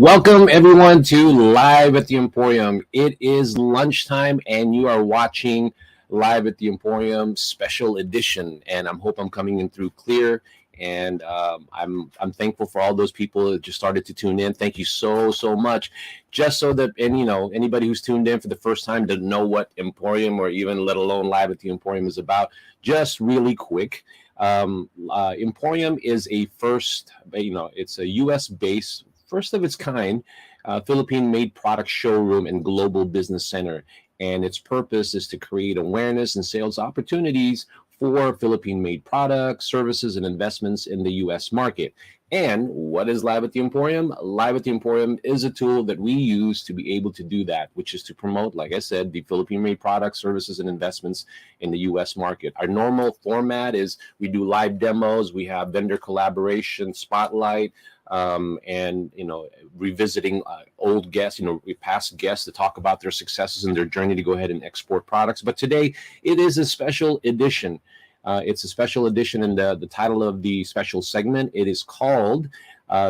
Welcome everyone to Live at the Emporium. It is lunchtime and you are watching Live at the Emporium special edition. And I hope I'm coming in through clear. And I'm thankful for all those people that just started to tune in. Thank you so much. Just so that anybody who's tuned in for the first time doesn't know what Emporium or even let alone Live at the Emporium is about. Just really quick. Emporium is a first, it's a U.S. based, first of its kind, Philippine-made product showroom and global business center. And its purpose is to create awareness and sales opportunities for Philippine-made products, services, and investments in the U.S. market. And what is Live at the Emporium? Live at the Emporium is a tool that we use to be able to do that, which is to promote, like I said, the Philippine-made products, services, and investments in the U.S. market. Our normal format is we do live demos, we have vendor collaboration, spotlight, and revisiting old guests, past guests to talk about their successes and their journey to go ahead and export products. But today it is a special edition. It's a special edition, and the title of the special segment, it is called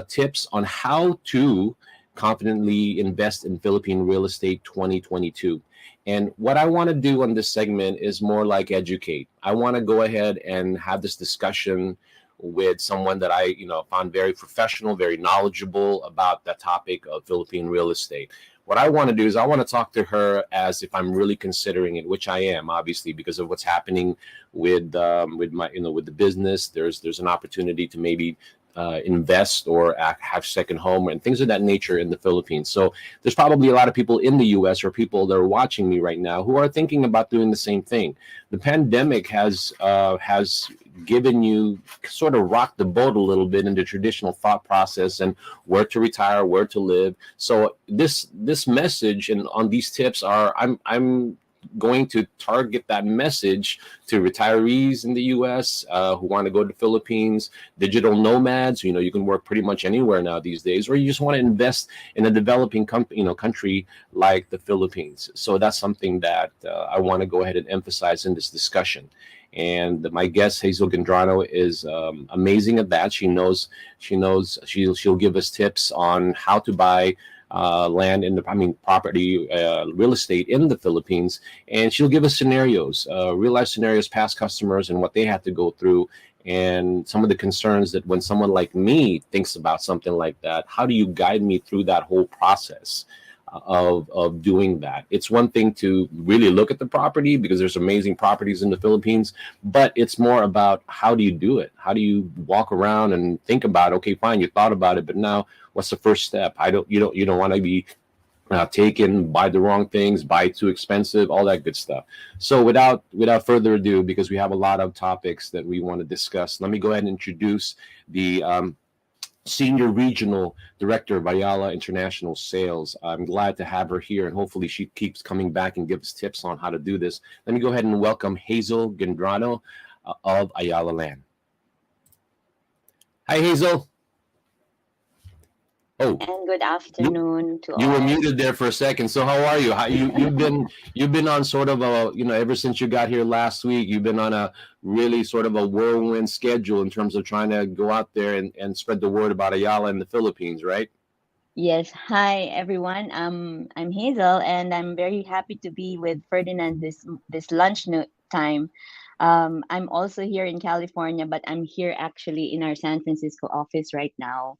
Tips on How to Confidently Invest in Philippine Real Estate 2022. And what I want to do on this segment is more like educate. I want to go ahead and have this discussion with someone that I found very professional, very knowledgeable about the topic of Philippine real estate. What I want to do is I want to talk to her as if I'm really considering it, which I am, obviously, because of what's happening with my with the business. There's an opportunity to maybe invest or have second home and things of that nature in the Philippines. So there's probably a lot of people in the U.S. or people that are watching me right now who are thinking about doing the same thing. The pandemic has given you sort of rocked the boat a little bit in the traditional thought process and where to retire, where to live. So this message and on these tips are I'm going to target that message to retirees in the U.S. Who want to go to the Philippines, digital nomads. You can work pretty much anywhere now these days, or you just want to invest in a developing country like the Philippines. So that's something that I want to go ahead and emphasize in this discussion. And my guest Hazel Gendrano is amazing at that. She'll give us tips on how to buy land property, real estate in the Philippines, and she'll give us scenarios, real life scenarios, past customers, and what they had to go through, and some of the concerns that when someone like me thinks about something like that, how do you guide me through that whole process of doing that? It's one thing to really look at the property because there's amazing properties in the Philippines, but it's more about how do you do it? How do you walk around and think about, okay, fine, you thought about it, but now what's the first step? You don't want to be taken, buy the wrong things, buy too expensive, all that good stuff. So without further ado, because we have a lot of topics that we want to discuss, let me go ahead and introduce the Senior Regional Director of Ayala International Sales. I'm glad to have her here, and hopefully she keeps coming back and gives tips on how to do this. Let me go ahead and welcome Hazel Gendrano of Ayala Land. Hi, Hazel. Oh, and good afternoon to all. You were muted there for a second. So how are you? You've been on sort of a, ever since you got here last week, you've been on a really sort of a whirlwind schedule in terms of trying to go out there and spread the word about Ayala in the Philippines, right? Yes. Hi, everyone. I'm Hazel, and I'm very happy to be with Ferdinand this lunch time. I'm also here in California, but I'm here actually in our San Francisco office right now.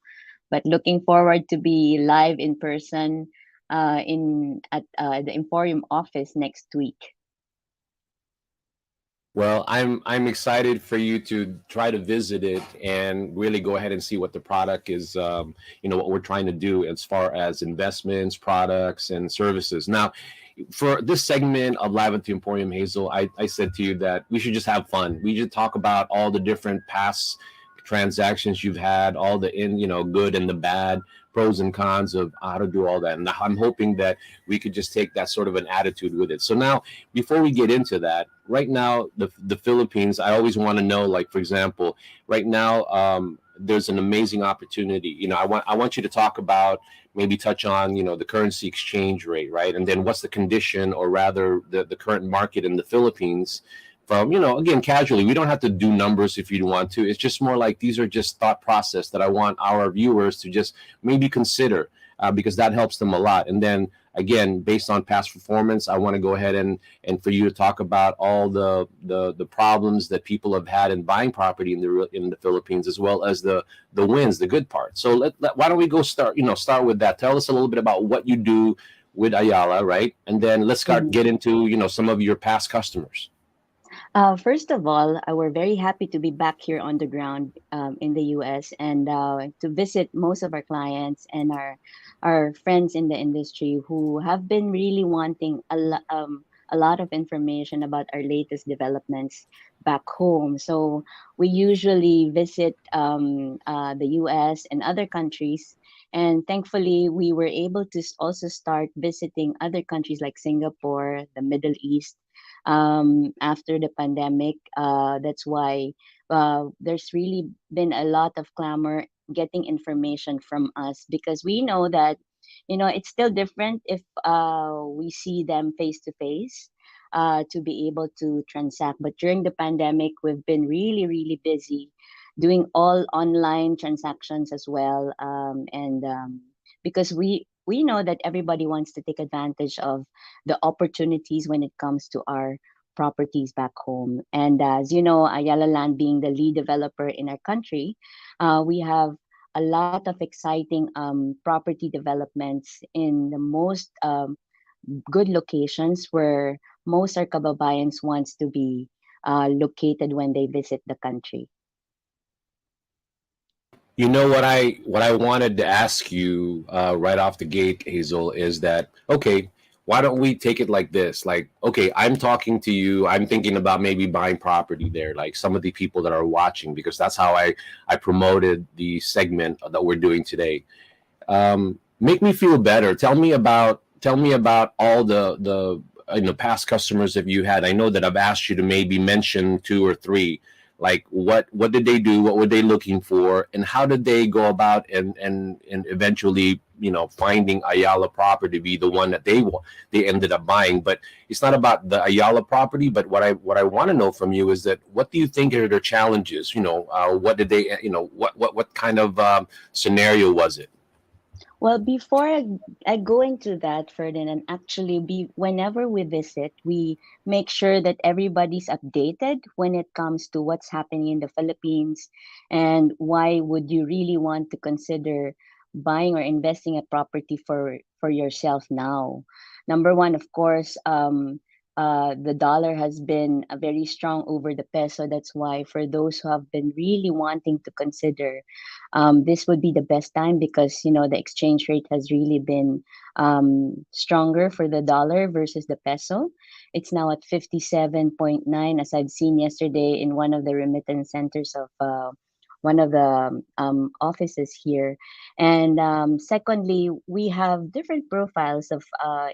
But looking forward to be live in person at the TheEmPHorium office next week. Well, I'm excited for you to try to visit it and really go ahead and see what the product is, what we're trying to do as far as investments, products, and services. Now, for this segment of Live at the Emporium, Hazel, I said to you that we should just have fun. We should talk about all the different past transactions you've had, all the good and the bad, pros and cons of how to do all that. And I'm hoping that we could just take that sort of an attitude with it. So now, before we get into that, right now, the Philippines, I always want to know, like, for example, right now, there's an amazing opportunity. I want you to talk about, maybe touch on, the currency exchange rate, right? And then what's the condition, or rather the current market in the Philippines from, again, casually. We don't have to do numbers if you want to. It's just more like these are just thought process that I want our viewers to just maybe consider because that helps them a lot. And then again, based on past performance, I want to go ahead and for you to talk about all the problems that people have had in buying property in the Philippines, as well as the wins, the good part. So why don't we go start with that? Tell us a little bit about what you do with Ayala, right? And then let's start Mhm. get into some of your past customers. First of all, we're very happy to be back here on the ground in the US and to visit most of our clients and our friends in the industry who have been really wanting a lot of information about our latest developments back home. So we usually visit the US and other countries. And thankfully, we were able to also start visiting other countries like Singapore, the Middle East, after the pandemic. That's why there's really been a lot of clamor getting information from us because we know that it's still different if we see them face to face to be able to transact. But during the pandemic, we've been really, really busy doing all online transactions as well. And because we know that everybody wants to take advantage of the opportunities when it comes to our properties back home. And as you know, Ayala Land being the lead developer in our country, we have a lot of exciting property developments in the most good locations where most our kababayans wants to be located when they visit the country. You know what I wanted to ask you right off the gate, Hazel, is that okay? Why don't we take it like this? Like, okay, I'm talking to you. I'm thinking about maybe buying property there. Like some of the people that are watching, because that's how I promoted the segment that we're doing today. Make me feel better. Tell me about all the past customers that you had. I know that I've asked you to maybe mention two or three. Like what did they do? What were they looking for? And how did they go about and eventually finding Ayala property to be the one that they ended up buying. But it's not about the Ayala property. But what I want to know from you is that what do you think are their challenges? What did they what kind of scenario was it? Well, before I go into that, Ferdinand, actually, whenever we visit, we make sure that everybody's updated when it comes to what's happening in the Philippines and why would you really want to consider buying or investing a property for yourself now. Number one, of course, the dollar has been very strong over the peso. That's why for those who have been really wanting to consider this would be the best time because the exchange rate has really been stronger for the dollar versus the peso. It's now at 57.9 as I've seen yesterday in one of the remittance centers of one of the offices here. And secondly, we have different profiles of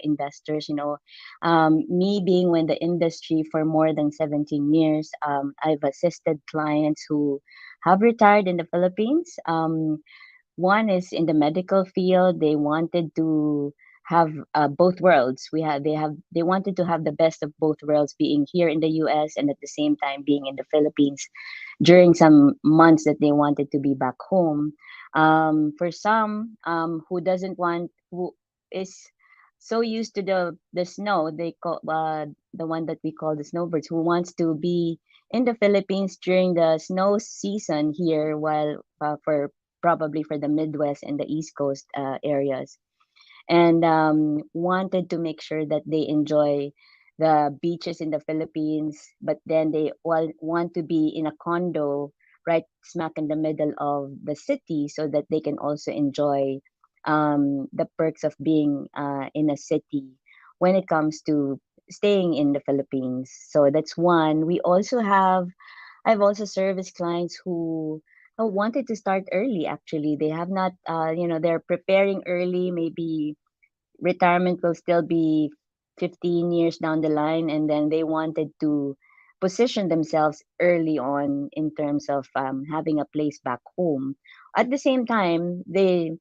investors. Me being in the industry for more than 17 years, I've assisted clients who have retired in the Philippines. One is in the medical field. They wanted to have both worlds. They wanted to have the best of both worlds, being here in the U.S. and at the same time being in the Philippines during some months that they wanted to be back home. For some who is so used to the snow, they call the one that we call the snowbirds, who wants to be in the Philippines during the snow season here, while for probably for the Midwest and the East Coast areas, and wanted to make sure that they enjoy the beaches in the Philippines, but then they want to be in a condo right smack in the middle of the city so that they can also enjoy the perks of being in a city when it comes to staying in the Philippines. So that's one. I've also serviced clients who wanted to start early. Actually, they have not, they're preparing early. Maybe retirement will still be 15 years down the line, and then they wanted to position themselves early on in terms of having a place back home. At the same time, they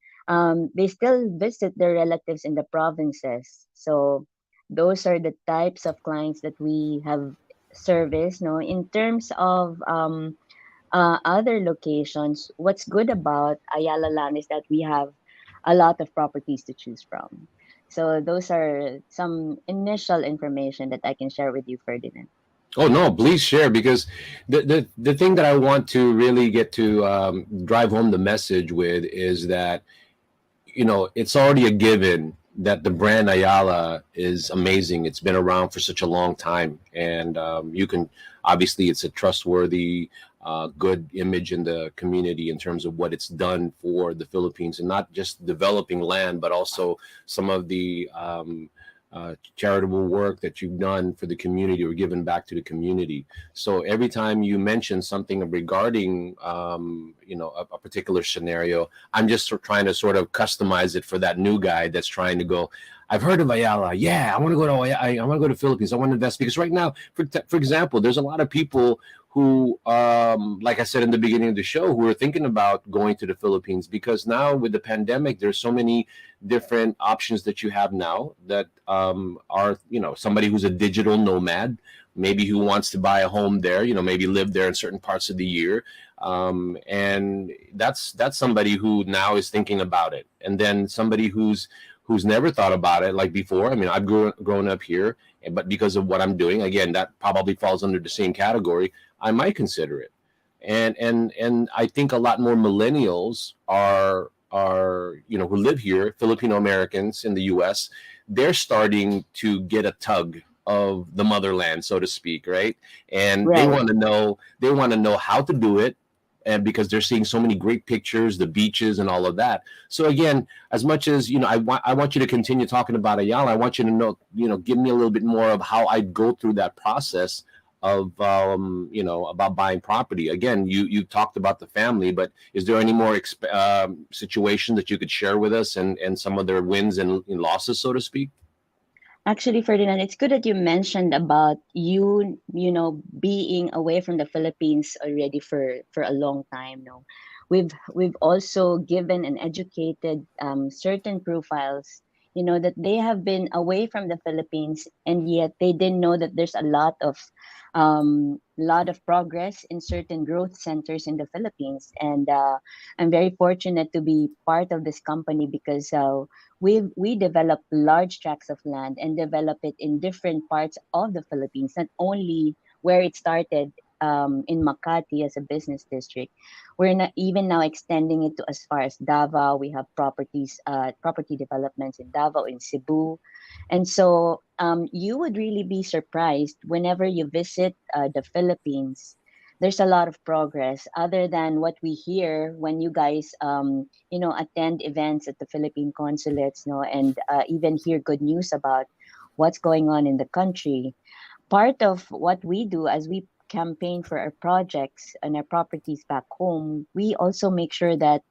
still visit their relatives in the provinces. So those are the types of clients that we have serviced. No, in terms of other locations, what's good about Ayala Land is that we have a lot of properties to choose from. So those are some initial information that I can share with you, Ferdinand. Oh no, please share, because the thing that I want to really get to drive home the message with is that, it's already a given that the brand Ayala is amazing. It's been around for such a long time, and you can obviously, it's a trustworthy, good image in the community in terms of what it's done for the Philippines, and not just developing land, but also some of the charitable work that you've done for the community or given back to the community. So every time you mention something regarding, a particular scenario, I'm just trying to sort of customize it for that new guy that's trying to go. I've heard of Ayala. Yeah, I want to go to I want to go to Philippines. I want to invest, because right now, for example, there's a lot of people who, like I said in the beginning of the show, who are thinking about going to the Philippines, because now with the pandemic, there's so many different options that you have now that are, somebody who's a digital nomad, maybe who wants to buy a home there, maybe live there in certain parts of the year. And that's somebody who now is thinking about it. And then somebody who's never thought about it like before. I mean, I've grown up here, but because of what I'm doing, again, that probably falls under the same category. I might consider it. And I think a lot more millennials are who live here, Filipino Americans in the US, they're starting to get a tug of the motherland, so to speak, right? And they Right. want to know, how to do it, and because they're seeing so many great pictures, the beaches and all of that. So again, as much as, I want you to continue talking about Ayala, I want you to know, give me a little bit more of how I go through that process of, about buying property. Again, you talked about the family, but is there any more situation that you could share with us, and some of their wins and losses, so to speak? Actually, Ferdinand, it's good that you mentioned about being away from the Philippines already for a long time. No, we've also given and educated certain profiles, that they have been away from the Philippines, and yet they didn't know that there's a lot of progress in certain growth centers in the Philippines. And I'm very fortunate to be part of this company because we develop large tracts of land and develop it in different parts of the Philippines, not only where it started in Makati as a business district. We're not even now extending it to as far as Davao. We have property developments in Davao, in Cebu, and so you would really be surprised whenever you visit the Philippines. There's a lot of progress other than what we hear when you guys attend events at the Philippine consulates, and even hear good news about what's going on in the country. Part of what we do as we campaign for our projects and our properties back home, we also make sure that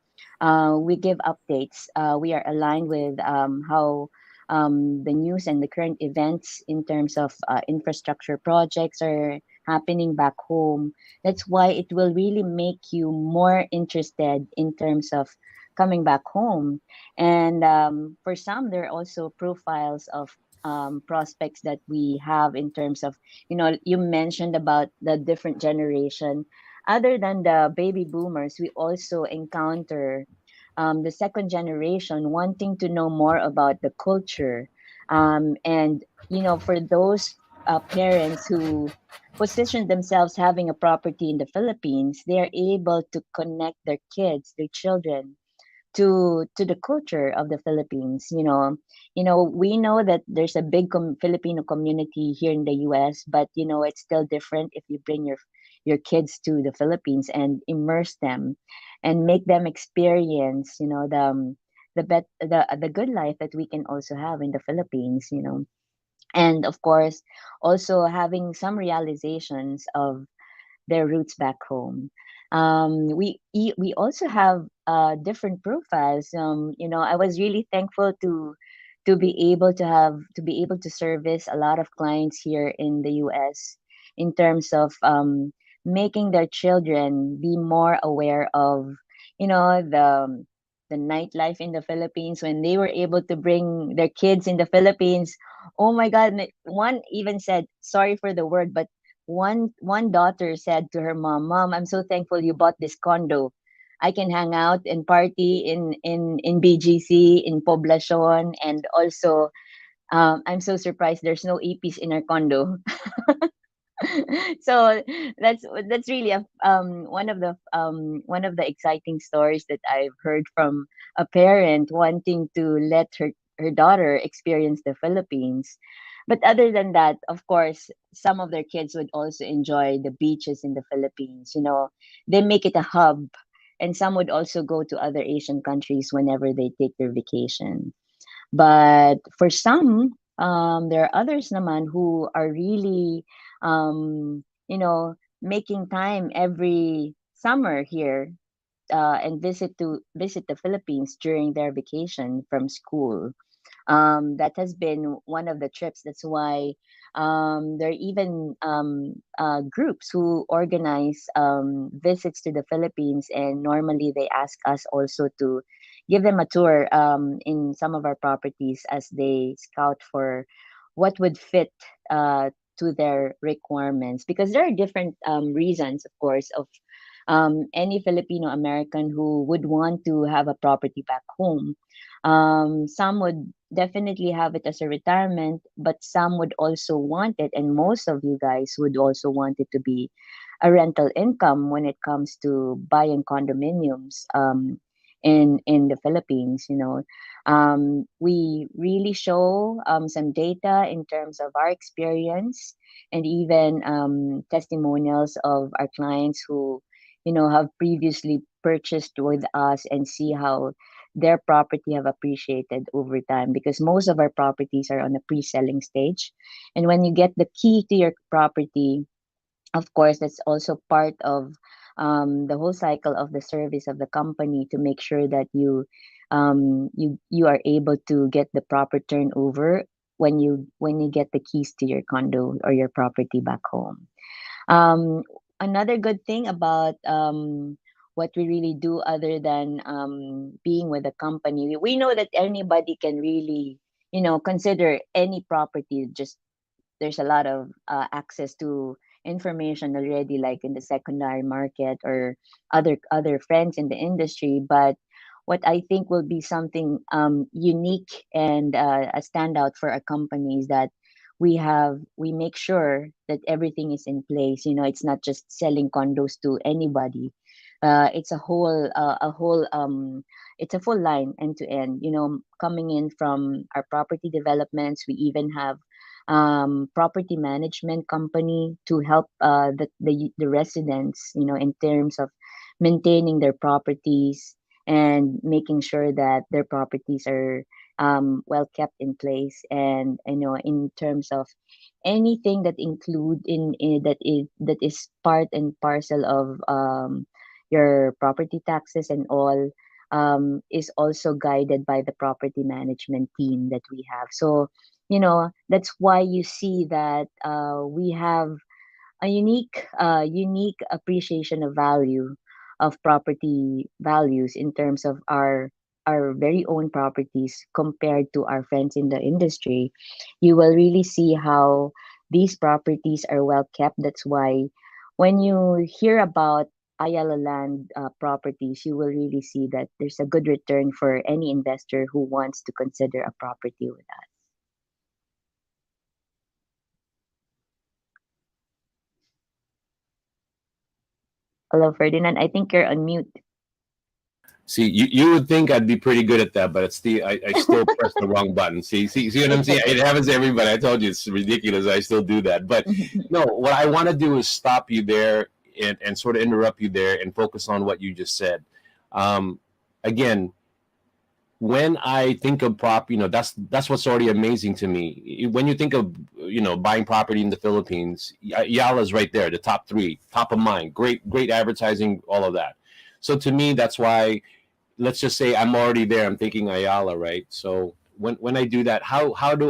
we give updates. We are aligned with how the news and the current events in terms of infrastructure projects are happening back home. That's why it will really make you more interested in terms of coming back home. And for some, there are also profiles of prospects that we have in terms of, you mentioned about the different generation. Other than the baby boomers, we also encounter the second generation wanting to know more about the culture. And, for those parents who position themselves having a property in the Philippines, they are able to connect their kids, their children, to the culture of the Philippines. We know that there's a big Filipino community here in the US, but it's still different if you bring your kids to the Philippines and immerse them and make them experience, the good life that we can also have in the Philippines. And of course, also having some realizations of their roots back home. We also have different profiles. I was really thankful to be able to service a lot of clients here in the U.S. in terms of making their children be more aware of the nightlife in the Philippines. When they were able to bring their kids in the Philippines, oh my God! One even said, sorry for the word, but one daughter said to her mom, "Mom, I'm so thankful you bought this condo. I can hang out and party in BGC, in Poblacion, and also I'm so surprised there's no APs in our condo. So that's really one of the exciting stories that I've heard from a parent wanting to let her daughter experience the Philippines. But other than that, of course, some of their kids would also enjoy the beaches in the Philippines. They make it a hub, and some would also go to other Asian countries whenever they take their vacation. But for some, there are others naman who are really, making time every summer here, and visit the Philippines during their vacation from school. That has been one of the trips. That's why there are even groups who organize visits to the Philippines, and normally they ask us also to give them a tour in some of our properties as they scout for what would fit to their requirements, because there are different reasons, of course, of any Filipino American who would want to have a property back home. Some would definitely have it as a retirement, but some would also want it, and most of you guys would also want it to be a rental income when it comes to buying condominiums in the Philippines. We really show some data in terms of our experience, and even testimonials of our clients who have previously purchased with us, and see how their property have appreciated over time, because most of our properties are on a pre-selling stage. And when you get the key to your property, of course, that's also part of the whole cycle of the service of the company, to make sure that you are able to get the proper turnover when you get the keys to your condo or your property back home. um, Another good thing about what we really do, other than being with a company, we know that anybody can really, consider any property. Just there's a lot of access to information already, like in the secondary market or other friends in the industry. But what I think will be something unique and a standout for a company is that we make sure that everything is in place. It's not just selling condos to anybody. It's it's a full line end to end. Coming in from our property developments, we even have property management company to help the residents, in terms of maintaining their properties and making sure that their properties are well kept in place. And in terms of anything that include in that is part and parcel of your property taxes and all, is also guided by the property management team that we have. So that's why you see that we have a unique appreciation of value of property values in terms of our very own properties compared to our friends in the industry. You will really see how these properties are well kept. That's why when you hear about Ayala land properties, you will really see that there's a good return for any investor who wants to consider a property with us. Hello, Ferdinand. I think you're on mute. See, you would think I'd be pretty good at that, but it's I still press the wrong button. See what I'm It's saying? It okay. happens to everybody. I told you it's ridiculous. I still do that. But no, what I want to do is stop you there and sort of interrupt you there and focus on what you just said. Um, Again, when I think of that's what's already amazing to me. When you think of buying property in the Philippines, Yala's right there, the top three, top of mind. Great advertising, all of that. So to me, that's why, let's just say I'm already there. I'm thinking Ayala, right? So when I do that, how do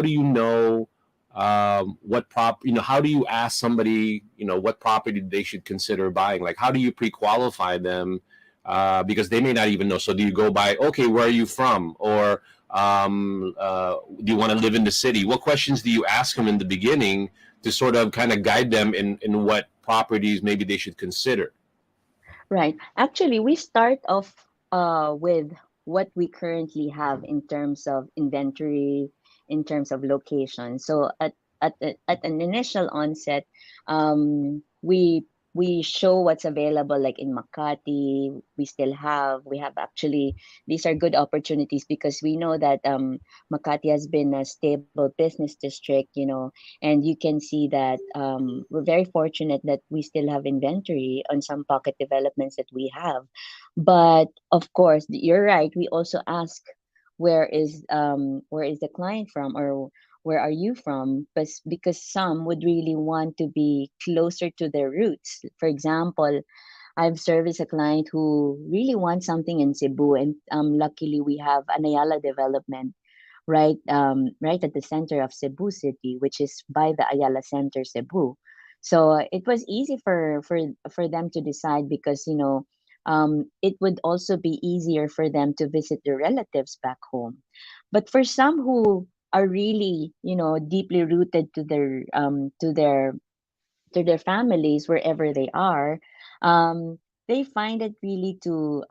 you know what how do you ask somebody what property they should consider buying? Like how do you pre-qualify them? Because they may not even know. So do you go by, okay, where are you from, or do you want to live in the city? What questions do you ask them in the beginning to sort of kind of guide them in what properties maybe they should consider? Right. Actually, we start off with what we currently have in terms of inventory, in terms of location. So at an initial onset, we show what's available. Like in Makati, we have actually, these are good opportunities because we know that Makati has been a stable business district, you know, and you can see that we're very fortunate that we still have inventory on some pocket developments that we have. But of course, you're right. We also ask where is the client from, or where are you from? But because some would really want to be closer to their roots. For example, I've serviced a client who really wants something in Cebu, and luckily we have an Ayala development right at the center of Cebu City, which is by the Ayala Center, Cebu. So it was easy for them to decide because it would also be easier for them to visit their relatives back home. But for some who are really deeply rooted to their families wherever they are, they find it really to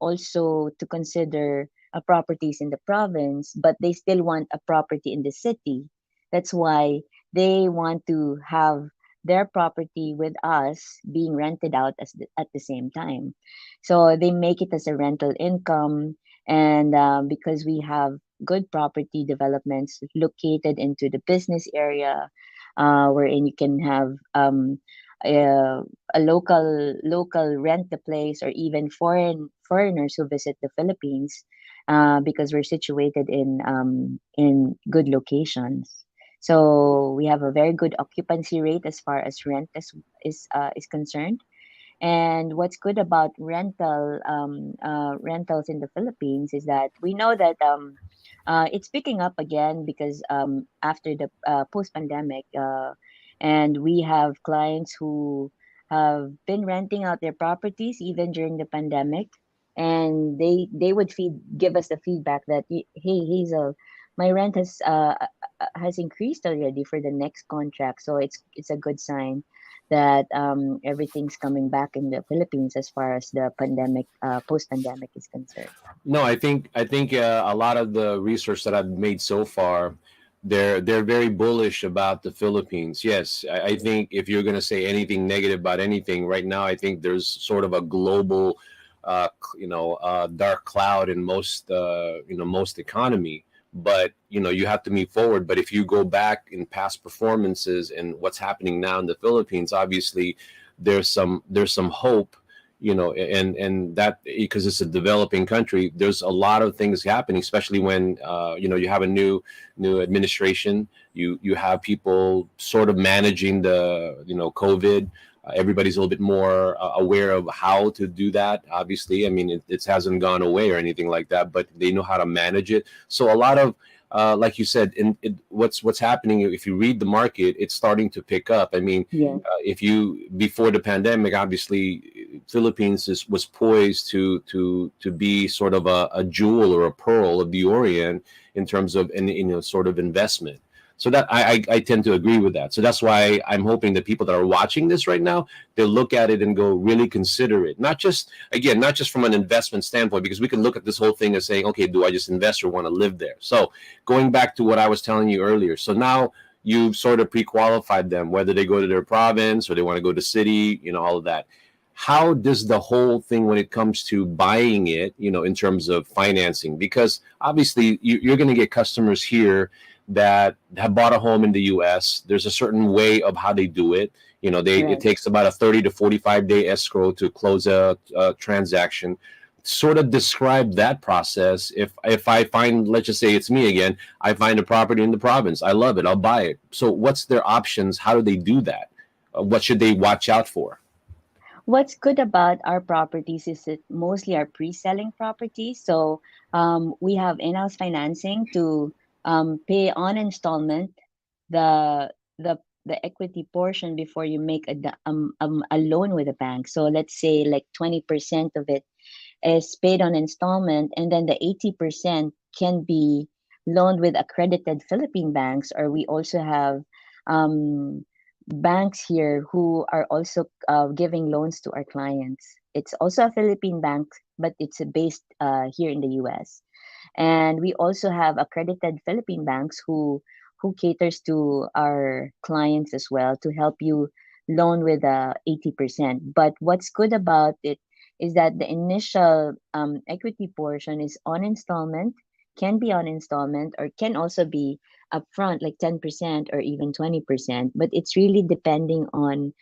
also to consider properties in the province, but they still want a property in the city. That's why they want to have their property with us being rented out at the same time. So they make it as a rental income, and because we have good property developments located into the business area, wherein you can have a, a local rent the place, or even foreigners who visit the Philippines, because we're situated in good locations. So we have a very good occupancy rate as far as rent is concerned. And what's good about rentals in the Philippines is that we know that it's picking up again because after the post pandemic, and we have clients who have been renting out their properties even during the pandemic, and they would give us the feedback that, hey Hazel, my rent has increased already for the next contract, so it's a good sign that everything's coming back in the Philippines as far as the post pandemic is concerned. No, I think a lot of the research that I've made so far, they're very bullish about the Philippines. Yes, I think if you're going to say anything negative about anything right now, I think there's sort of a global, dark cloud in most economy. But you have to move forward. But if you go back in past performances and what's happening now in the Philippines, obviously there's some hope, and that because it's a developing country, there's a lot of things happening, especially when you have a new administration. You have people sort of managing the COVID. Everybody's a little bit more aware of how to do that. Obviously, I mean, it hasn't gone away or anything like that, but they know how to manage it. So a lot of like you said, what's happening, if you read the market, it's starting to pick up. I mean, Yes, if you before the pandemic, obviously Philippines was poised to be sort of a jewel or a pearl of the Orient in terms of sort of investment. So that I tend to agree with that. So that's why I'm hoping that people that are watching this right now, they'll look at it and go really consider it. Not just from an investment standpoint, because we can look at this whole thing as saying, okay, do I just invest or want to live there? So going back to what I was telling you earlier. So now you've sort of pre-qualified them, whether they go to their province or they want to go to city, all of that. How does the whole thing, when it comes to buying it, in terms of financing? Because obviously you're going to get customers here that have bought a home in the US. There's a certain way of how they do it. It right. takes about a 30 to 45-day escrow to close a transaction. Sort of describe that process. If I find, let's just say it's me again, I find a property in the province, I love it, I'll buy it. So what's their options? How do they do that? What should they watch out for? What's good about our properties is that mostly are pre-selling properties. So we have in-house financing to pay on installment the the equity portion before you make a loan with a bank. So let's say like 20% of it is paid on installment, and then the 80% can be loaned with accredited Philippine banks, or we also have banks here who are also giving loans to our clients. It's also a Philippine bank, but it's based here in the US. And we also have accredited Philippine banks who caters to our clients as well to help you loan with 80%. But what's good about it is that the initial equity portion is on installment, can be on installment, or can also be upfront, like 10% or even 20%. But it's really depending on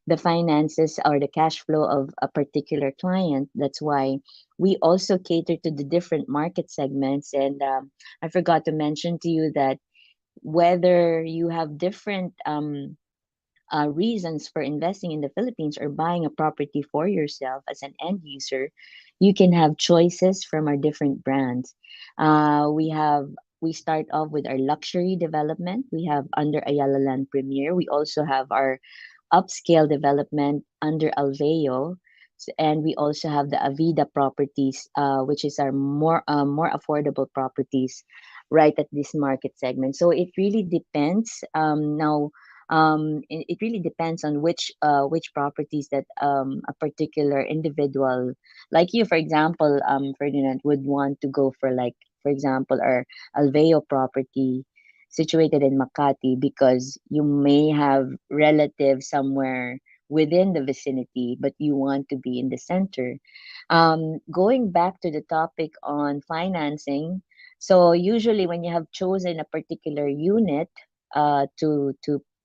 the finances or the cash flow of a particular client. That's why we also cater to the different market segments. And I forgot to mention to you that whether you have different reasons for investing in the Philippines or buying a property for yourself as an end user, you can have choices from our different brands. We start off with our luxury development. We have under Ayala Land Premier. We also have our upscale development under Alveo. And we also have the Avida properties, which is our more affordable properties right at this market segment. So it really depends. It really depends on which properties that a particular individual, like you, for example, Ferdinand, would want to go for, like, for example, our Alveo property situated in Makati, because you may have relatives somewhere within the vicinity, but you want to be in the center. Going back to the topic on financing, so usually when you have chosen a particular unit to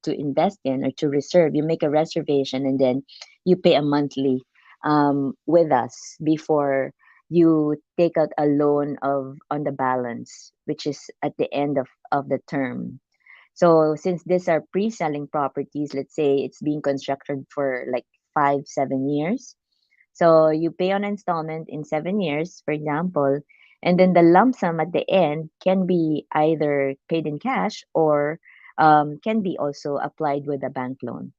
invest in or to reserve, you make a reservation and then you pay a monthly with us before you take out a loan of on the balance, which is at the end of the term. So since these are pre-selling properties, let's say it's being constructed for like 5, 7 years. So you pay on installment in 7 years, for example, and then the lump sum at the end can be either paid in cash or can be also applied with a bank loan.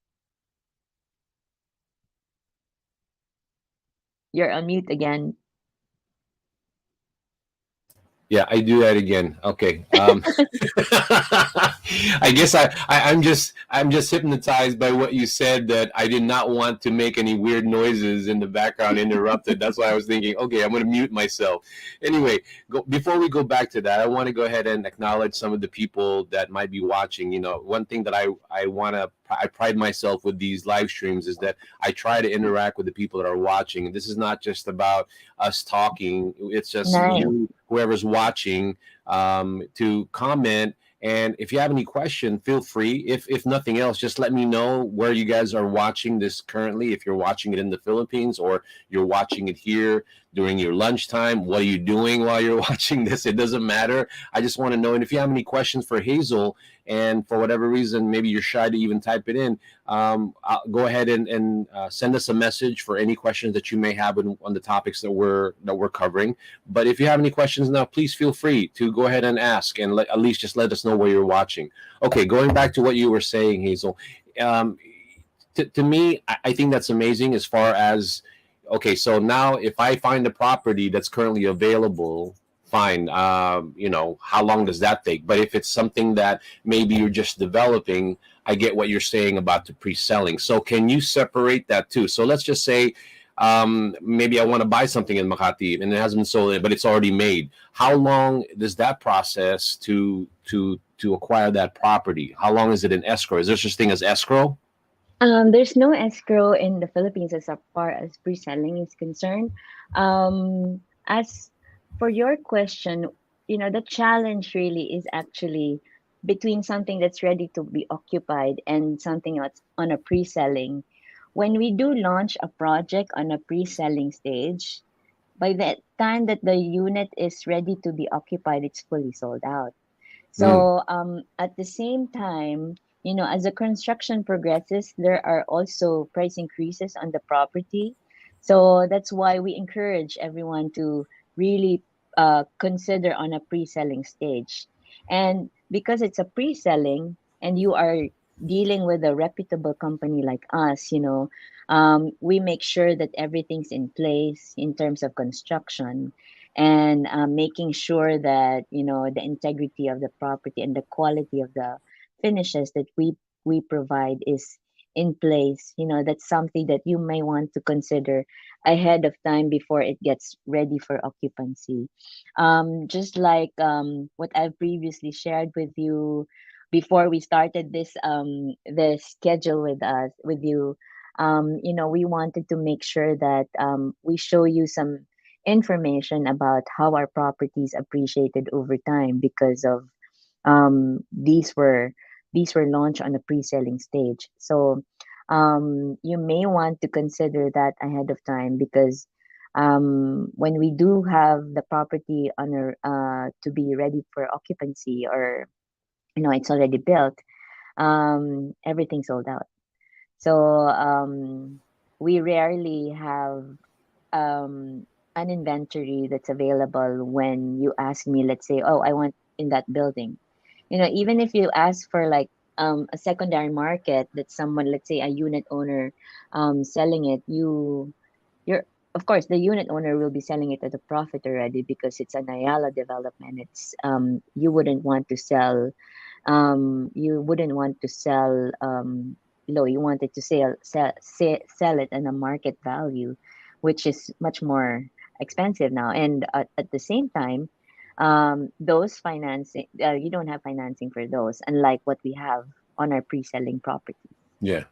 You're on mute again. Yeah, I do that again. Okay. I guess I'm just hypnotized by what you said, that I did not want to make any weird noises in the background interrupted. That's why I was thinking, okay, I'm going to mute myself. Anyway, before we go back to that, I want to go ahead and acknowledge some of the people that might be watching. One thing that I pride myself with these live streams is that I try to interact with the people that are watching. This is not just about us talking. It's just Nice. you, whoever's watching, to comment. And if you have any question, feel free. If nothing else, just let me know where you guys are watching this currently. If you're watching it in the Philippines or you're watching it here during your lunchtime, what are you doing while you're watching this? It doesn't matter. I just want to know. And if you have any questions for Hazel, and for whatever reason, maybe you're shy to even type it in, go ahead and send us a message for any questions that you may have on the topics that we're covering. But if you have any questions now, please feel free to go ahead and ask, and at least just let us know where you're watching. Okay, going back to what you were saying, Hazel. Um, to me, I think that's amazing as far as, okay, so now if I find a property that's currently available, fine. How long does that take? But if it's something that maybe you're just developing, I get what you're saying about the pre-selling. So can you separate that too? So let's just say, maybe I want to buy something in Makati and it hasn't been sold, but it's already made. How long does that process to acquire that property? How long is it in escrow? Is there such thing as escrow? There's no escrow in the Philippines as far as pre-selling is concerned. As for your question, the challenge really is actually between something that's ready to be occupied and something that's on a pre-selling. When we do launch a project on a pre-selling stage, by the time that the unit is ready to be occupied, it's fully sold out. Mm, So at the same time, as the construction progresses, there are also price increases on the property. So that's why we encourage everyone to really consider on a pre-selling stage. And because it's a pre-selling and you are dealing with a reputable company like us, we make sure that everything's in place in terms of construction, and making sure that the integrity of the property and the quality of the finishes that we provide is in place. That's something that you may want to consider ahead of time before it gets ready for occupancy. Just like what I've previously shared with you before we started this schedule with you. We wanted to make sure that we show you some information about how our properties appreciated over time because of um, these were these were launched on a pre-selling stage. So you may want to consider that ahead of time because when we do have the property to be ready for occupancy, or it's already built, everything's sold out. So we rarely have um, an inventory that's available when you ask me, let's say, oh, I want in that building. Even if you ask for like a secondary market that someone, let's say a unit owner, selling it, you're of course the unit owner will be selling it at a profit already because it's an Ayala development. It's you wouldn't want to sell low. You wanted to sell it in a market value, which is much more expensive now. And at the same time, those financing, you don't have financing for those, unlike what we have on our pre-selling property. Yeah.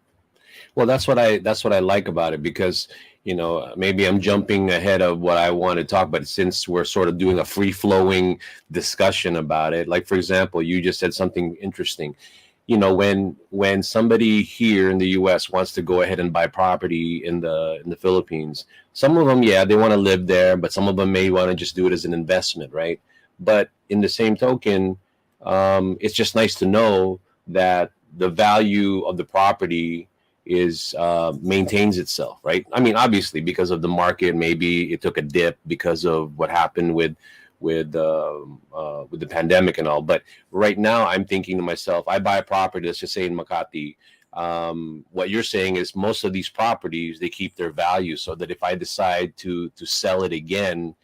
Well, that's what I like about it, because maybe I'm jumping ahead of what I want to talk, but since we're sort of doing a free flowing discussion about it, like for example, you just said something interesting. When somebody here in the U.S. wants to go ahead and buy property in the Philippines, some of them, yeah, they want to live there, but some of them may want to just do it as an investment, right? But in the same token, it's just nice to know that the value of the property is maintains itself, right? I mean, obviously, because of the market, maybe it took a dip because of what happened with the pandemic and all. But right now, I'm thinking to myself, I buy a property, let's just say in Makati. What you're saying is most of these properties, they keep their value, so that if I decide to sell it again,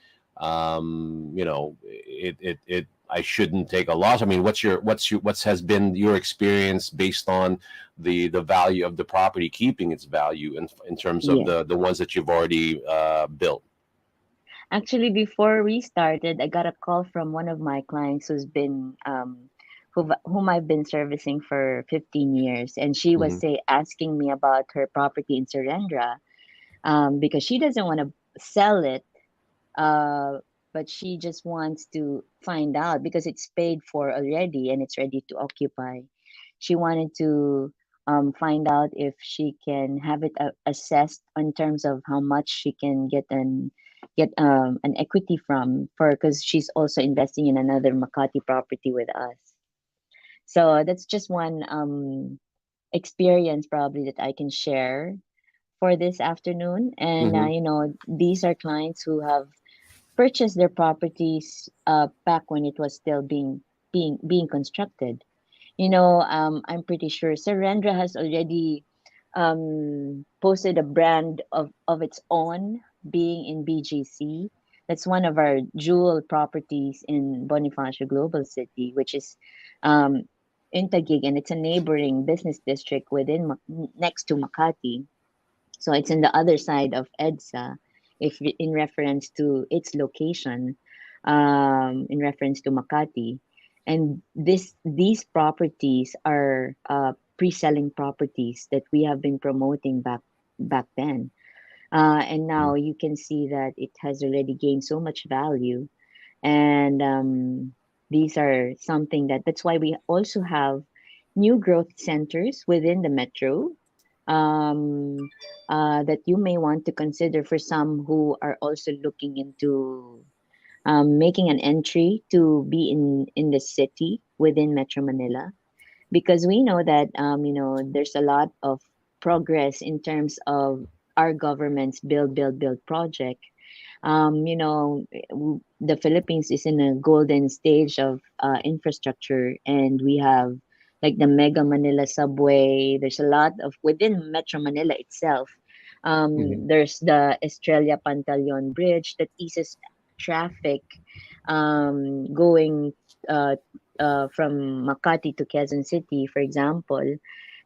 it I shouldn't take a loss. I mean, what has been your experience based on the value of the property keeping its value in terms of Yes. the ones that you've already built? Actually, before we started, I got a call from one of my clients whom I've been servicing for 15 years, and she was Hmm. asking me about her property in Surrendra, because she doesn't want to sell it, uh, but she just wants to find out because it's paid for already and it's ready to occupy. She wanted to find out if she can have it assessed in terms of how much she can get an equity from, for because she's also investing in another Makati property with us. So that's just one experience probably that I can share for this afternoon. And Hmm. these are clients who have purchased their properties back when it was still being constructed. I'm pretty sure Serendra has already posted a brand of its own, being in BGC. That's one of our jewel properties in Bonifacio Global City, which is um, in Taguig, and it's a neighboring business district next to Makati. So it's in the other side of EDSA, in reference to its location, in reference to Makati. And these properties are pre-selling properties that we have been promoting back then. And now you can see that it has already gained so much value. And these are something that's why we also have new growth centers within the metro, um, that you may want to consider for some who are also looking into making an entry to be in the city within Metro Manila, because we know that there's a lot of progress in terms of our government's build project. The Philippines is in a golden stage of infrastructure, and we have like the Mega Manila subway. There's a lot of within Metro Manila itself. Hmm. There's the Estrella Pantaleon Bridge that eases traffic going uh, from Makati to Quezon City, for example.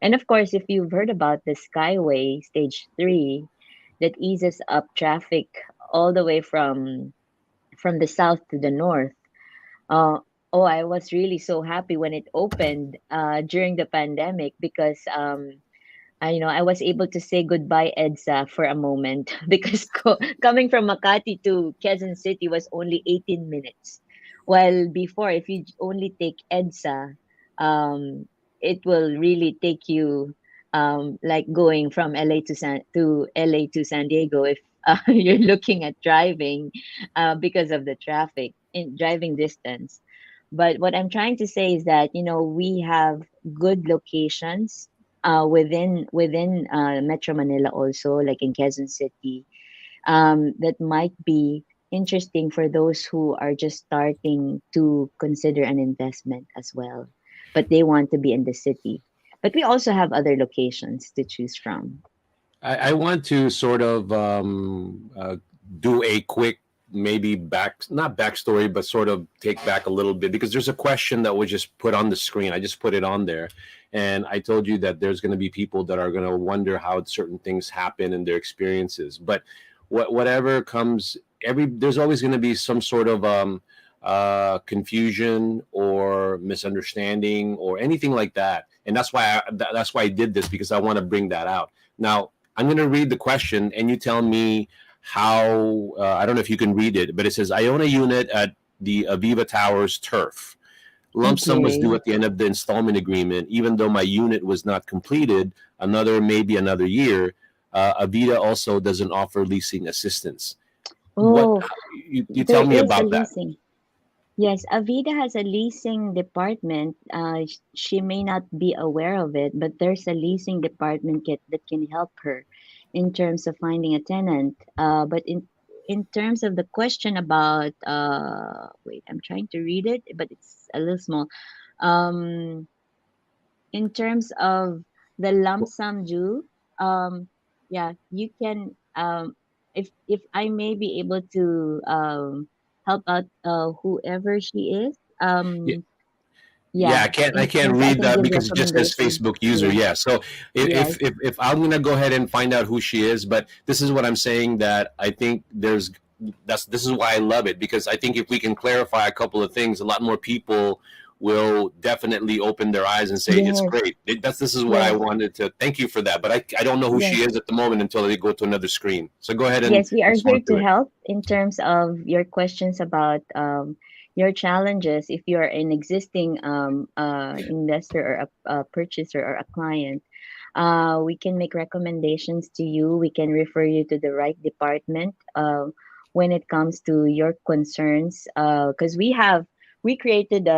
And of course, if you've heard about the Skyway Stage 3, that eases up traffic all the way from the south to the north. Uh, oh, I was really so happy when it opened during the pandemic because I was able to say goodbye EDSA for a moment because coming from Makati to Quezon City was only 18 minutes. While before, if you only take EDSA, it will really take you like going from LA to San Diego if you're looking at driving because of the traffic in driving distance. But what I'm trying to say is that we have good locations within Metro Manila also, like in Quezon City, that might be interesting for those who are just starting to consider an investment as well, but they want to be in the city. But we also have other locations to choose from. I want to sort of do a quick, maybe not backstory, but sort of take back a little bit because there's a question that was just put on the screen. I just put it on there. And I told you that there's going to be people that are going to wonder how certain things happen in their experiences. But whatever comes, there's always going to be some sort of confusion or misunderstanding or anything like that. And that's why I did this, because I want to bring that out. Now, I'm going to read the question, and you tell me how. I don't know if you can read it, but it says, "I own a unit at the Aviva Towers turf. Lump sum was due Okay. at the end of the installment agreement, even though my unit was not completed. Maybe another year. Avita also doesn't offer leasing assistance. What Oh, you there tell me is a about that? leasing. Yes, Avida has a leasing department. She may not be aware of it, but there's a leasing department that can help her in terms of finding a tenant. But in terms of the question about wait, I'm trying to read it, but it's a little small. Um, in terms of the lump sum due, yeah, you can if I may be able to help out whoever she is. Yeah, Yeah, I in can't terms I read can that give because it just says recommendation. Facebook user. Yeah. Yeah. So Yes. if I'm gonna go ahead and find out who she is, but this is what I'm saying, that I think this is why I love it, because I think if we can clarify a couple of things, a lot more people will definitely open their eyes and say it's Yes. great. This is what I Yes. wanted to thank you for that, but I don't know who she Yes. is at the moment until they go to another screen. So go ahead and Yes, we are here respond to to it. help in terms of your questions about your challenges. If you are an existing investor or a purchaser or a client, we can make recommendations to you. We can refer you to the right department when it comes to your concerns. Because we created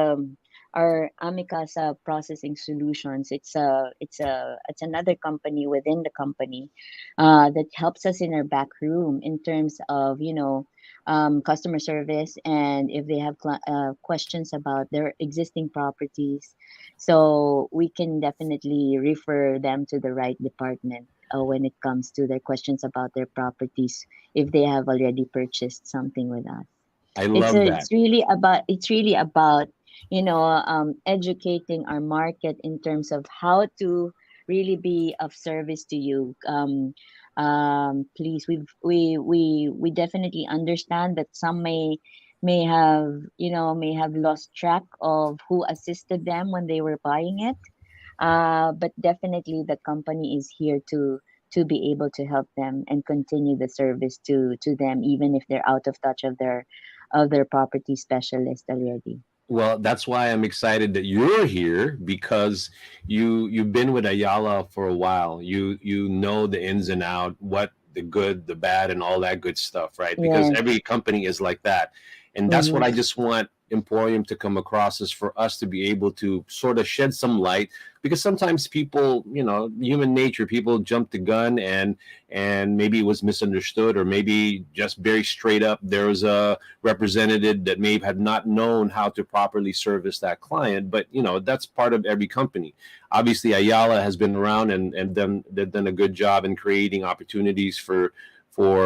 our Amicasa Processing Solutions. It's another company within the company that helps us in our back room in terms of customer service, and if they have questions about their existing properties, so we can definitely refer them to the right department when it comes to their questions about their properties if they have already purchased something with us. I it's love a, that. it's really about educating our market in terms of how to really be of service to you. Please, we definitely understand that some may have lost track of who assisted them when they were buying it. But definitely the company is here to be able to help them and continue the service to them even if they're out of touch of their property specialist already. Well, that's why I'm excited that you're here, because you've been with Ayala for a while. You know the ins and out, what the good, the bad, and all that good stuff, right? Because Yes. every company is like that, and that's what Mm-hmm. I just want Emporium to come across, is for us to be able to sort of shed some light, because sometimes people, human nature, people jump the gun, and maybe it was misunderstood, or maybe just very straight up there was a representative that may have not known how to properly service that client. But that's part of every company. Obviously, Ayala has been around, they've done a good job in creating opportunities for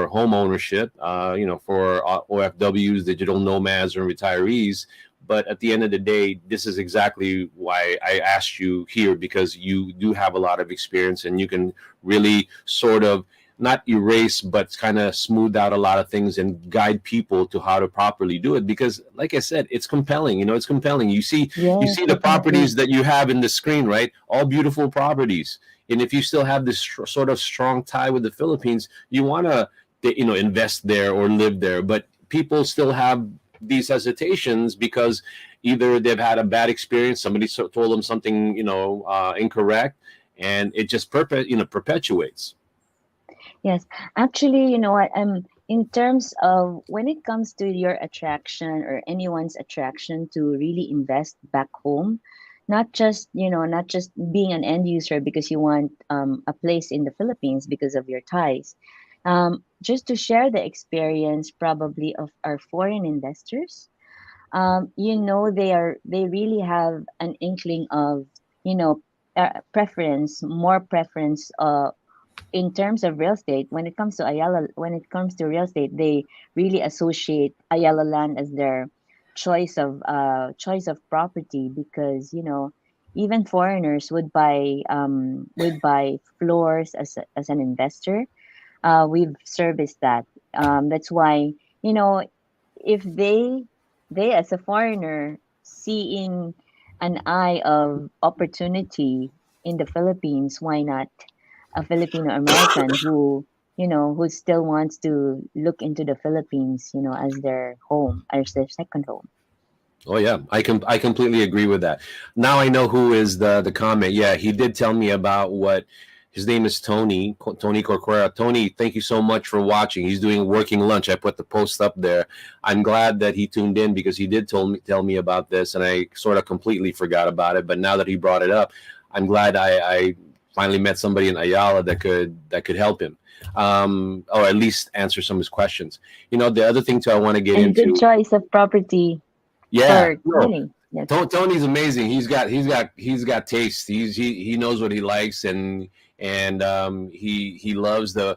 home ownership, for OFWs, digital nomads, or retirees. But at the end of the day, this is exactly why I asked you here, because you do have a lot of experience and you can really sort of not erase but kind of smooth out a lot of things and guide people to how to properly do it. Because like I said, it's compelling. It's compelling. You see Yes, the definitely. properties that you have in the screen, right? All beautiful properties. And if you still have this sort of strong tie with the Philippines, you want to invest there or live there. But people still have these hesitations because either they've had a bad experience, somebody told them something incorrect, and it just perpetuates. Yes, actually, you know what? In terms of when it comes to your attraction or anyone's attraction to really invest back home, not just being an end user because you want a place in the Philippines because of your ties. Just to share the experience probably of our foreign investors, they really have an inkling of you know preference, more preference in terms of real estate. When it comes to Ayala, when it comes to real estate, they really associate Ayala land as their choice of property because even foreigners would buy floors as an investor. We've serviced that. That's why you know if they as a foreigner seeing an eye of opportunity in the Philippines, why not a Filipino American who still wants to look into the Philippines, as their home, as their second home. Oh yeah, I completely agree with that. Now I know who is the comment. Yeah, he did tell me about what his name is Tony Corcuera. Tony, thank you so much for watching. He's doing working lunch. I put the post up there. I'm glad that he tuned in because he did tell me about this, and I sort of completely forgot about it. But now that he brought it up, I'm glad I finally met somebody in Ayala that could help him, or at least answer some of his questions. The other thing too I want to get And good into. choice of property Yeah, for no, Tony. Yes. Tony's amazing. He's got taste. He knows what he likes, and he loves the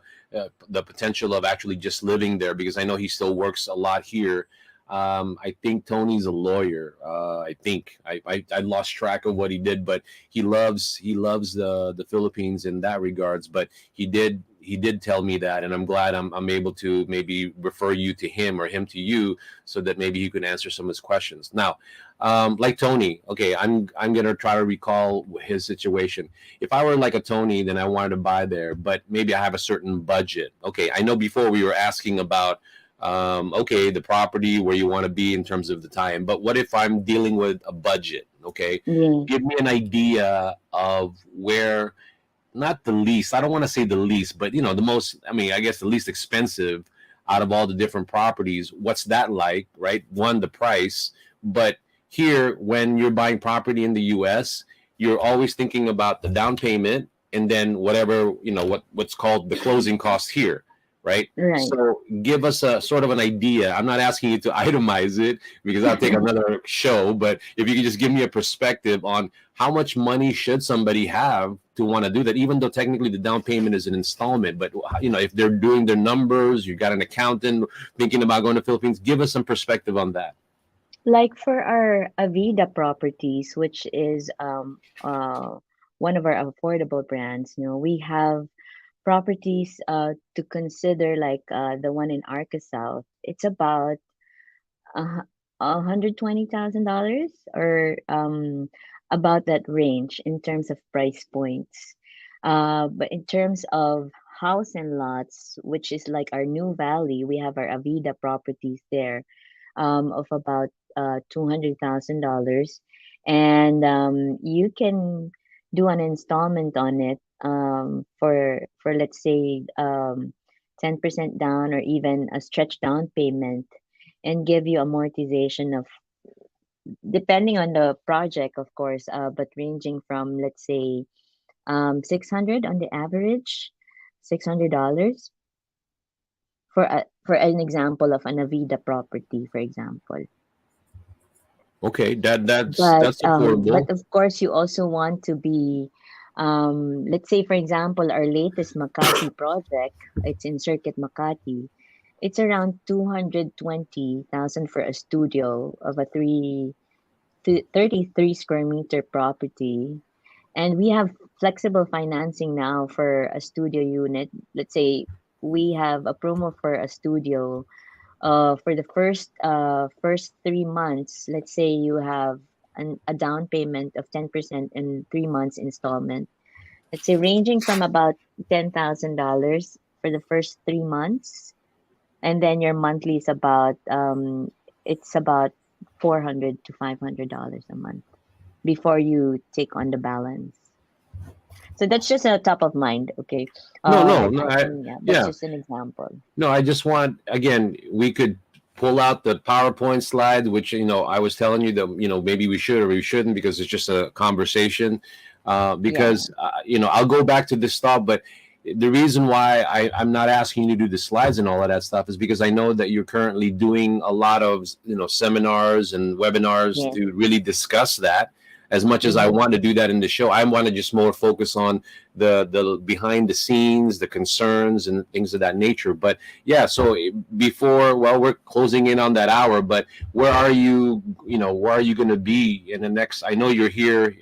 potential of actually just living there, because I know he still works a lot here. I think Tony's a lawyer. I think I lost track of what he did, but he loves the Philippines in that regards. But he did tell me that, and I'm glad I'm able to maybe refer you to him or him to you, so that maybe you can answer some of his questions. Now, like Tony, okay, I'm gonna try to recall his situation. If I were like a Tony, then I wanted to buy there, but maybe I have a certain budget. Okay, I know before we were asking about okay, the property where you want to be in terms of the time, but what if I'm dealing with a budget? Okay, Yes. give me an idea of where, not the least, I don't want to say the least, but the most, I mean, I guess the least expensive out of all the different properties. What's that like, right? One, the price. But here, when you're buying property in the US, you're always thinking about the down payment, and then whatever, what's called the closing cost here, right? Right. So give us a sort of an idea. I'm not asking you to itemize it because that'll take another show, but if you could just give me a perspective on how much money should somebody have to want to do that, even though technically the down payment is an installment. But if they're doing their numbers, you got an accountant thinking about going to Philippines, give us some perspective on that. Like for our Avida properties, which is one of our affordable brands, we have properties to consider, like the one in Arca South. It's about $120,000 or about that range in terms of price points. But in terms of house and lots, which is like our new valley, we have our Avida properties there of about $200,000, and you can do an installment on it for let's say 10% down or even a stretch down payment, and give you amortization of, depending on the project of course, but ranging from let's say 600 on the average, $600 for an example of an Avida property, for example. Okay, that's But that's affordable. of course you also want to be, let's say for example our latest Makati project, it's in Circuit Makati. It's around 220,000 for a studio of a 33 square meter property. And we have flexible financing now for a studio unit. Let's say we have a promo for a studio for the first 3 months. Let's say you have a down payment of 10% and 3 months installment. Let's say ranging from about $10,000 for the first 3 months, and then your monthly is about it's about $400 to $500 a month before you take on the balance. So that's just a top of mind, okay? No, no, no. Yeah, that's Yeah, just an example. no. I just want again. We could pull out the PowerPoint slide, which I was telling you that maybe we should or we shouldn't because it's just a conversation. Yeah. Because I'll go back to this stuff, but the reason why I'm not asking you to do the slides and all of that stuff is because I know that you're currently doing a lot of seminars and webinars Yeah. to really discuss that. As much as I Mm-hmm. want to do that in the show, I want to just more focus on the behind the scenes, the concerns, and things of that nature. But yeah, so before, well, we're closing in on that hour, but where are you? Where are you going to be in the next? I know you're here.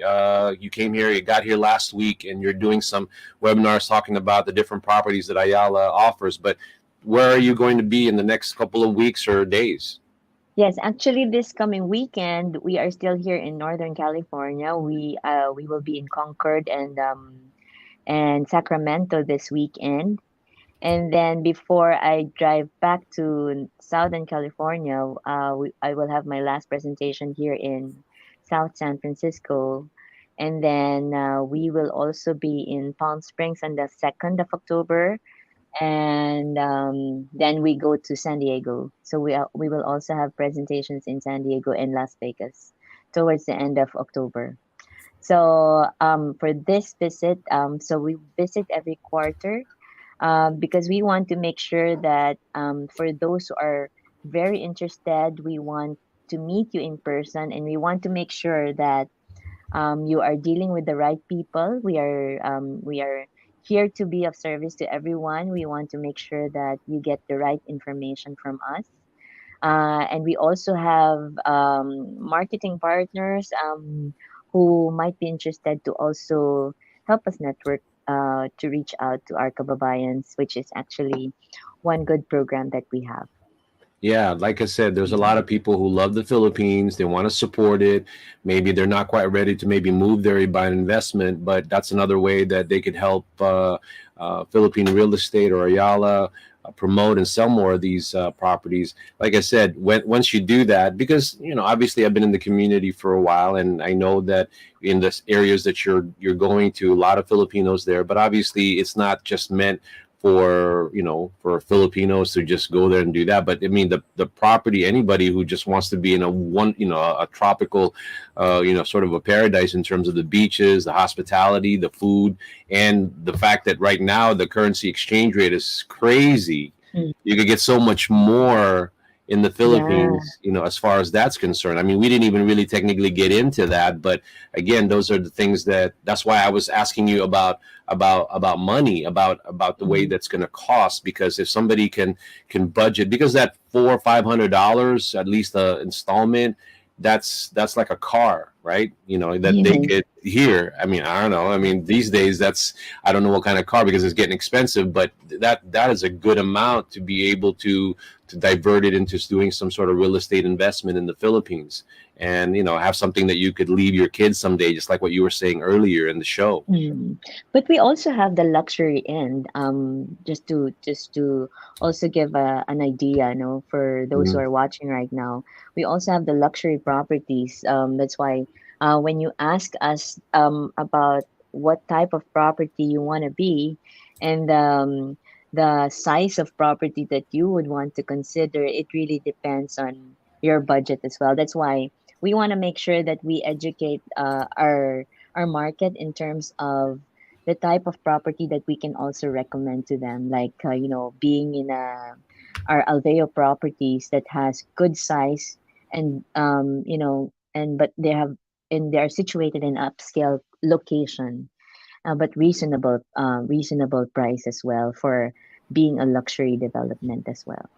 You came here. You got here last week, and you're doing some webinars talking about the different properties that Ayala offers. But where are you going to be in the next couple of weeks or days? Yes, actually, this coming weekend we are still here in Northern California. We will be in Concord and Sacramento this weekend. And then before I drive back to Southern California, I will have my last presentation here in South San Francisco. And then we will also be in Palm Springs on the 2nd of October. And then we go to San Diego. So we will also have presentations in San Diego and Las Vegas towards the end of October. So for this visit, so we visit every quarter because we want to make sure that for those who are very interested, we want to meet you in person, and we want to make sure that you are dealing with the right people. We are here to be of service to everyone. We want to make sure that you get the right information from us. And we also have marketing partners who might be interested to also help us network to reach out to our kababayans, which is actually one good program that we have. Yeah, like I said, there's a lot Mhm. of people who love the Philippines. They want to support it. Maybe they're not quite ready to maybe move there by an investment, but that's another way that they could help Philippine Real Estate or Ayala promote and sell more of these properties. Like I said, once you do that, because obviously I've been in the community for a while, and I know that in the areas that you're going to, a lot of Filipinos there. But obviously, it's not just meant for Filipinos to just go there and do that. But I mean, the property, anybody who just wants to be in a tropical, sort of a paradise in terms of the beaches, the hospitality, the food, and the fact that right now the currency exchange rate is crazy. Mm. You could get so much more in the Yeah. Philippines, as far as that's concerned. I mean, we didn't even really technically get into that, but again, those are the things that's why I was asking you about money, about the way Mhm. that's going to cost. Because if somebody can budget, because that $400 or $500 at least a installment, that's like a car, right? That they Yes. could here. I mean, I don't know. I mean, these days that's, I don't know what kind of car, because it's getting expensive, but that is a good amount to be able to divert it into doing some sort of real estate investment in the Philippines, and have something that you could leave your kids someday, just like what you were saying earlier in the show. Mm. But we also have the luxury end. Just to also give an idea, for those who Mhm. are watching right now, we also have the luxury properties. That's why when you ask us about what type of property you want to be, and the size of property that you would want to consider, it really depends on your budget as well. That's why we want to make sure that we educate our market in terms of the type of property that we can also recommend to them, like being in our Alveo properties that has good size, and and but they are situated in upscale location, but reasonable price as well for being a luxury development as well.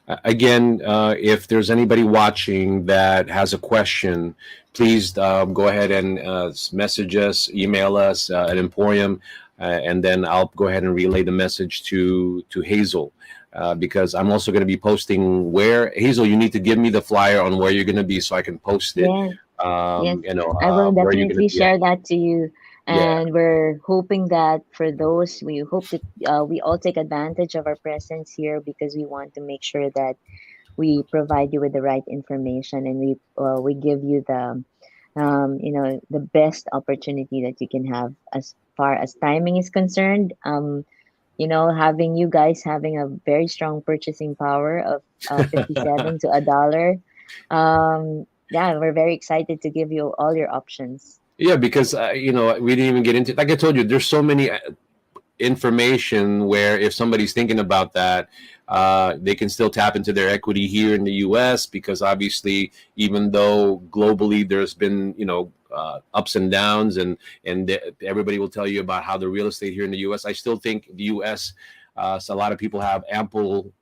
Again, if there's anybody watching that has a question, please go ahead and message us, email us at Emporium, and then I'll go ahead and relay the message to Hazel. Because I'm also going to be posting where Hazel, you need to give me the flyer on where you're going to be so I can post it. Yes. Yes, I will Where you're going to definitely be at. share that to you. Yeah. And we're hoping that for those, we hope that we all take advantage of our presence here because we want to make sure that we provide you with the right information and we give you the the best opportunity that you can have as far as timing is concerned. Having you guys having a very strong purchasing power of 57 to a dollar. Yeah, we're very excited to give you all your options. Yeah, because we didn't even get into, like I told you, there's so many information where if somebody's thinking about that, they can still tap into their equity here in the U.S. because obviously, even though globally there's been ups and downs, and everybody will tell you about how the real estate here in the U.S. I still think the U.S. So a lot of people have ample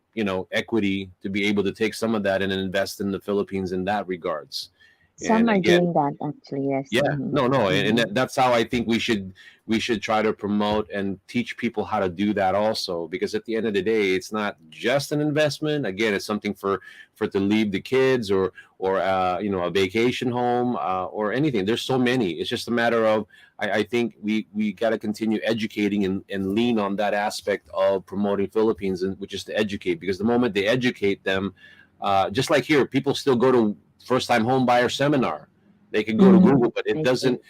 equity to be able to take some of that and invest in the Philippines in that regards. Some And are again, doing that actually, yes. yeah, Mm-hmm. no, no, and Mm-hmm. that's how I think we should try to promote and teach people how to do that also. Because at the end of the day, it's not just an investment. Again, it's something for to leave the kids or a vacation home or anything. There's so many. It's just a matter of I think we got to continue educating and lean on that aspect of promoting Philippines, and which is to educate. Because the moment they educate them, just like here, people still go to first time home buyer seminar. They can go to Mm-hmm. Google, but it I see. doesn't.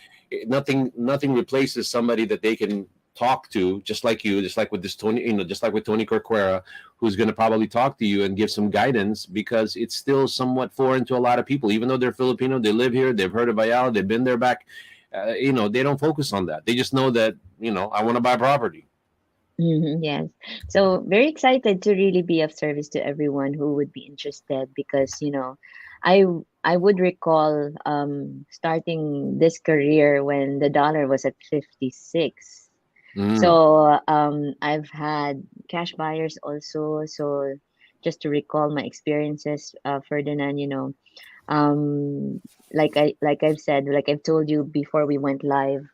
Nothing replaces somebody that they can talk to, just like you, just like with this Tony, just like with Tony Corquera, who's going to probably talk to you and give some guidance because it's still somewhat foreign to a lot of people, even though they're Filipino, they live here, they've heard of Ayala, they've been there back. They don't focus on that. They just know that I want to buy property. Yes. So very excited to really be of service to everyone who would be interested because, I I would recall starting this career when the dollar was at 56. Mm, So I've had cash buyers also. So just to recall my experiences, Ferdinand, um like I've said, like I've told you before we went live,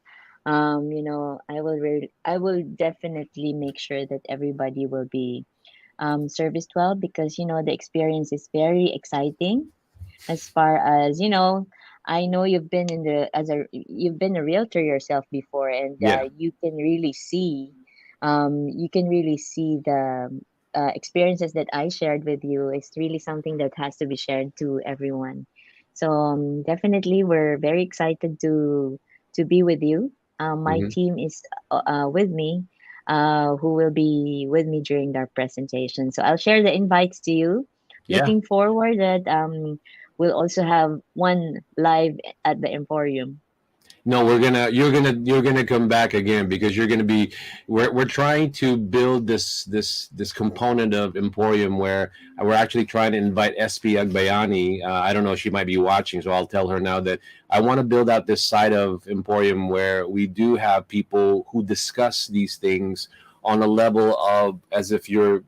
I will definitely make sure that everybody will be serviced well because the experience is very exciting as far as I know you've been a realtor yourself before, and yeah, you can really see the experiences that I shared with you. Is really something that has to be shared to everyone. So definitely we're very excited to be with you. My hmm, team is with me, who will be with me during our presentation. So I'll share the invites to you. yeah. Looking forward that we'll also have one live at the Emporium. No, you're gonna come back again because you're gonna be. We're trying to build this component of Emporium where we're actually trying to invite SP Agbayani. I don't know, she might be watching, so I'll tell her now that I want to build out this side of Emporium where we do have people who discuss these things on a level of as if you're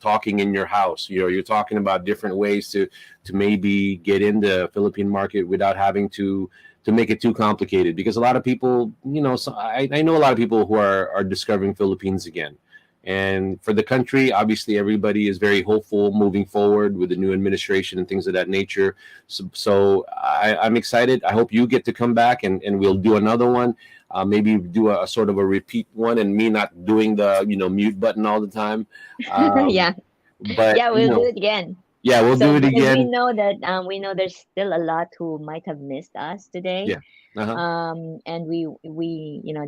talking in your house. You're talking about different ways to maybe get in the Philippine market without having to make it too complicated because a lot of people, so I know a lot of people who are discovering Philippines again. And for the country, obviously, everybody is very hopeful moving forward with the new administration and things of that nature. So I'm excited. I hope you get to come back and we'll do another one. Maybe do a sort of a repeat one and me not doing the mute button all the time. Um, Yeah, but yeah, we'll do it again. yeah, we'll So do it because again. we know there's still a lot who might have missed us today. Yeah. Uh-huh. And we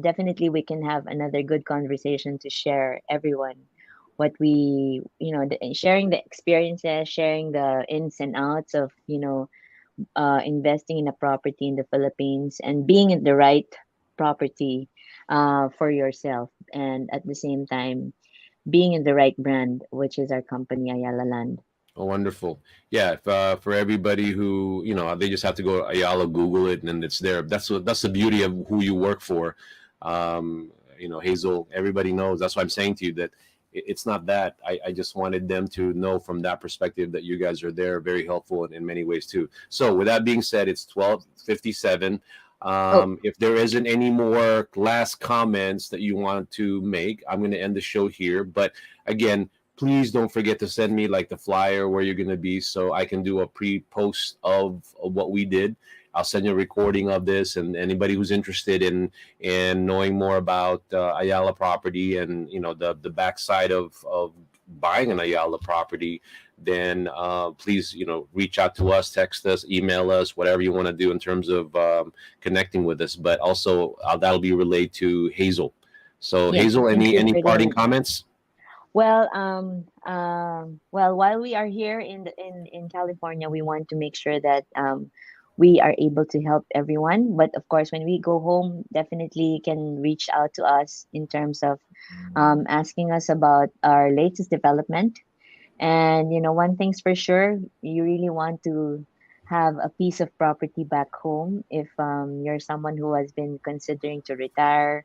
definitely we can have another good conversation to share everyone what we sharing the experiences, sharing the ins and outs of investing in a property in the Philippines and being in the right property for yourself, and at the same time being in the right brand, which is our company Ayala Land. Oh, wonderful. Yeah, if, for everybody who, they just have to go Ayala, Google it, and then it's there. That's the beauty of who you work for. Hazel, everybody knows. That's why I'm saying to you that it's not that. I just wanted them to know from that perspective that you guys are there, very helpful in many ways too. So with that being said, it's 12:57. Oh, If there isn't any more last comments that you want to make, I'm going to end the show here. But again, please don't forget to send me like the flyer where you're going to be so I can do a pre-post of what we did. I'll send you a recording of this, and anybody who's interested in knowing more about Ayala property and the backside of buying an Ayala property, then please reach out to us, text us, email us, whatever you want to do in terms of connecting with us. But also that'll be relayed to Hazel. So yes. Hazel, Thank you, any parting Ferdinand. comments? Well, while we are here in California, we want to make sure that we are able to help everyone. But of course, when we go home, definitely you can reach out to us in terms of asking us about our latest development. And one thing's for sure, you really want to have a piece of property back home if you're someone who has been considering to retire,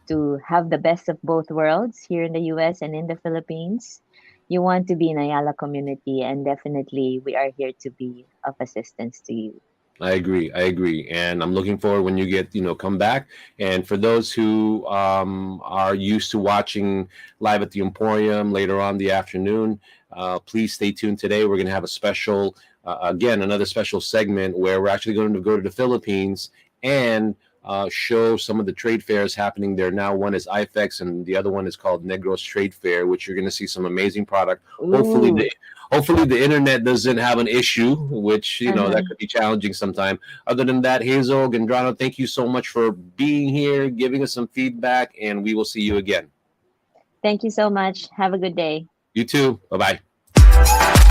to have the best of both worlds here in the US and in the Philippines. You want to be in Ayala community, and definitely we are here to be of assistance to you. I agree. I agree, and I'm looking forward when you get come back. And for those who are used to watching live at the Emporium later on the afternoon, please stay tuned. Today we're going to have a special, again, another special segment where we're actually going to go to the Philippines and show some of the trade fairs happening there now. One is IFEX, and the other one is called Negros Trade Fair, which you're going to see some amazing product. Hopefully, Ooh. hopefully the internet doesn't have an issue, which that Uh-huh. could be challenging sometime. Other than that, Hazel Gendrano, thank you so much for being here, giving us some feedback, and we will see you again. Thank you so much. Have a good day. You too. Bye bye.